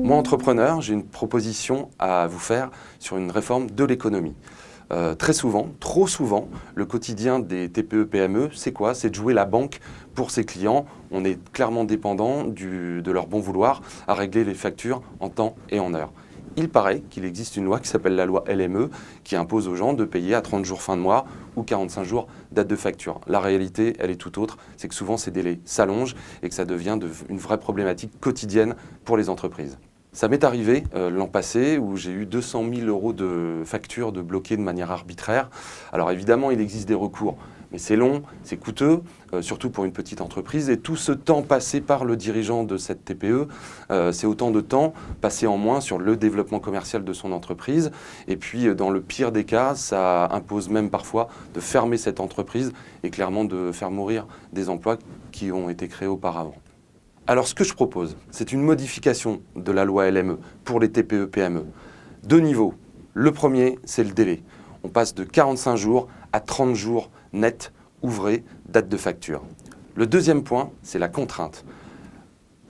Moi, entrepreneur, j'ai une proposition à vous faire sur une réforme de l'économie. Très souvent, trop souvent, le quotidien des TPE-PME, c'est quoi? C'est de jouer la banque pour ses clients. On est clairement dépendant de leur bon vouloir à régler les factures en temps et en heure. Il paraît qu'il existe une loi qui s'appelle la loi LME qui impose aux gens de payer à 30 jours fin de mois ou 45 jours date de facture. La réalité, elle est tout autre, c'est que souvent ces délais s'allongent et que ça devient une vraie problématique quotidienne pour les entreprises. Ça m'est arrivé l'an passé où j'ai eu 200 000 € de factures de bloquées de manière arbitraire. Alors évidemment, il existe des recours, mais c'est long, c'est coûteux, surtout pour une petite entreprise. Et tout ce temps passé par le dirigeant de cette TPE, c'est autant de temps passé en moins sur le développement commercial de son entreprise. Et puis, dans le pire des cas, ça impose même parfois de fermer cette entreprise et clairement de faire mourir des emplois qui ont été créés auparavant. Alors, ce que je propose, c'est une modification de la loi LME pour les TPE-PME. Deux niveaux. Le premier, c'est le délai. On passe de 45 jours à 30 jours net, ouvrés, date de facture. Le deuxième point, c'est la contrainte.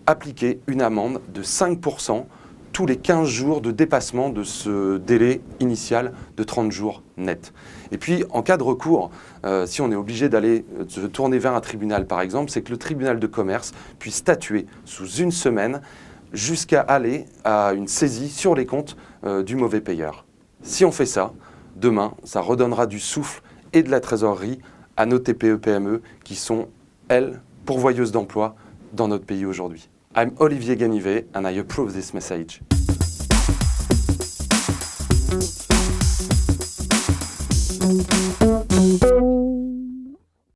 Appliquer une amende de 5% tous les 15 jours de dépassement de ce délai initial de 30 jours net. Et puis, en cas de recours, si on est obligé d'aller se tourner vers un tribunal, par exemple, c'est que le tribunal de commerce puisse statuer sous une semaine jusqu'à aller à une saisie sur les comptes du mauvais payeur. Si on fait ça, demain, ça redonnera du souffle et de la trésorerie à nos TPE-PME qui sont, elles, pourvoyeuses d'emplois dans notre pays aujourd'hui. I'm Olivier Ganivet and I approve this message.